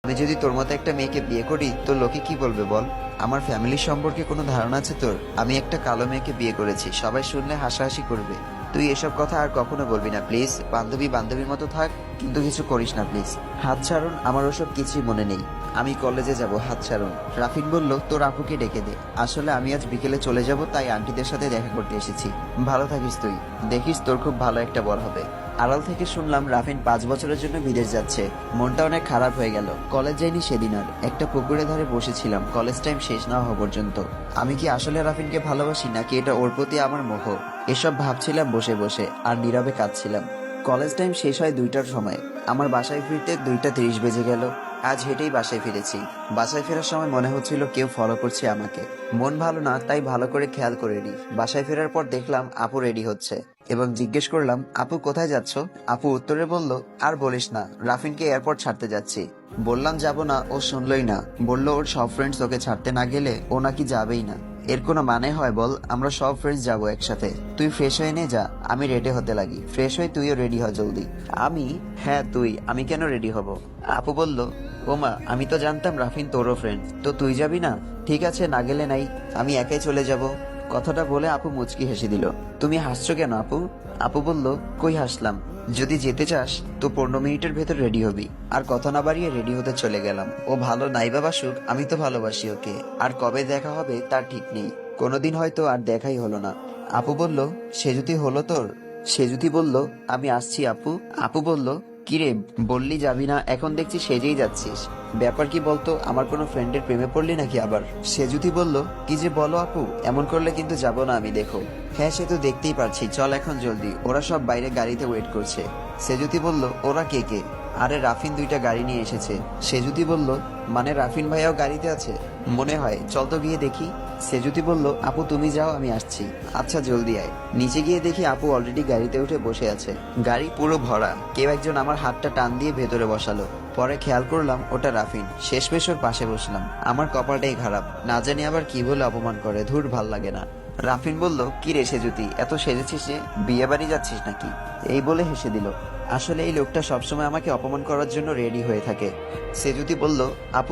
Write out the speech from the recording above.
আমি যদি তোর মতো একটা মেয়েকে বিয়ে করি তো লোকে কি বলবে বল? আমার ফ্যামিলির সম্পর্কে কোনো ধারণা আছে তোর? আমি একটা কালো মেয়েকে বিয়ে করেছি, সবাই শুনলে হাসাহাসি করবে। তুই এসব কথা আর কখনো বলবি না প্লিজ। বান্ধবী বান্ধবীর মতো থাক, কিন্তু কিছু করিস না প্লিজ। হাত ছাড়ুন, আমার ওসব কিছুই মনে নেই। আমি কলেজে যাব, হাত ছাড়ুন। রাফিন বলল, তোর আপুকে ডেকে দে। আসলে আমি আজ বিকেলে চলে যাব, তাই আন্টিদের সাথে দেখা করতে এসেছি। ভালো থাকিস তুই, দেখিস তোর খুব ভালো একটা বর হবে। আড়াল থেকে শুনলাম রাফিন 5 বছরের জন্য বিদেশ যাচ্ছে। মনটা অনেক খারাপ হয়ে গেল। কলেজ যাইনি সেদিন আর। একটা পুকুরের ধারে বসেছিলাম কলেজ টাইম শেষ না হওয়া পর্যন্ত। আমি কি আসলে রাফিনকে ভালোবাসি, নাকি এটা ওর প্রতি আমার মোহ? এসব ভাবছিলাম বসে বসে, আর নীরবে কাঁদছিলাম। কলেজ টাইম শেষ হয় 2টার সময়। আমার বাসায় ফিরতে 2:30 বেজে গেল। আজ হেঁটেই বাসায় ফিরেছি। বাসায় ফেরার সময় মনে হচ্ছিল কেউ ফলো করছে আমাকে। মন ভালো না, তাই ভালো করে খেয়াল করিনি। বাসায় ফেরার পর দেখলাম আপু রেডি হচ্ছে এবং জিজ্ঞেস করলাম, আপু কোথায় যাচ্ছ? আপু উত্তরে বলল, আর বলিস না, রাফিনকে এয়ারপোর্ট ছাড়তে যাচ্ছি। বললাম যাব না, ও শুনলই না। বলল ওর সব ফ্রেন্ডস ওকে ছাড়তে না গেলে ও নাকি যাবেই না। এর কোনো মানে হয় বল? আমরা সব ফ্রেন্ডস যাবো একসাথে। তুই ফ্রেশ হয়ে নে যা, আমি রেডি হতে লাগি। ফ্রেশ হয়ে তুইও রেডি হ জলদি। আমি, হ্যাঁ তুই, আমি কেন রেডি হব? আপু বলল, ওমা আমি তো জানতাম রাফিন তোরও ফ্রেন্ড, তো তুই যাবি না? ঠিক আছে, না গেলে নাই, আমি একাই চলে যাব। কথাটা বলে আপু মুচকি হেসে দিল। তুমি হাসছো কেন আপু? আপু বলল, কই হাসলাম, যদি যেতে চাস তো 15 মিনিটের ভেতর রেডি হবি। আর কথা না বাড়িয়ে রেডি হতে চলে গেলাম। ও ভালো নাইবা বাসুক, আমি তো ভালোবাসি ওকে। আর কবে দেখা হবে তার ঠিক নেই, কোনোদিন হয়তো আর দেখাই হলো না। আপু বলল, সে যদি হলো তোর? সে যদি বলল, আমি আসছি আপু। আপু বলল, কিরে বললি যাবি না, এখন দেখছি সেজেই যাচ্ছিস। ব্যাপার কি বলতো, আমার কোনো ফ্রেন্ডের প্রেমে পড়লি নাকি আবার? সে যদি বলল, কি যে বলো আপু, এমন করলে কিন্তু যাব না আমি, দেখো। হ্যাঁ সে তো দেখতেই পারছি, চল এখন জলদি, ওরা সব বাইরে গাড়িতে ওয়েট করছে। সে যদি বলল, ওরা কে কে? আরে রাফিন 2টা গাড়ি নিয়ে এসেছে। সে যদি বলল, মানে রাফিন ভাইয়াও গাড়িতে আছে? মনে হয়, চল তো গিয়ে দেখি। সে যদি বলল, আপু তুমি যাও, আমি আসছি। আচ্ছা জলদি আয়। নিচে গিয়ে দেখি আপু অলরেডি গাড়িতে উঠে বসে আছে। গাড়ি পুরো ভরা। কেউ একজন আমার হাতটা টান দিয়ে ভেতরে বসালো। পরে খেয়াল করলাম ওটা রাফিন। শেষমেশ ওর পাশে বসলাম। আমার কপালটাই খারাপ, না জানি আবার কি বলে অপমান করে, ধুর ভাল লাগে না। রাফিন বলল, কি রে সেজুতি, এত সেজেছিস যে, বিয়ে বাড়ি যাচ্ছিস নাকি? এই বলে হেসে দিল। আসলে এই লোকটা সবসময় আমাকে অপমান করার জন্য রেডি হয়ে থাকে। সেজুতি বলল, আপু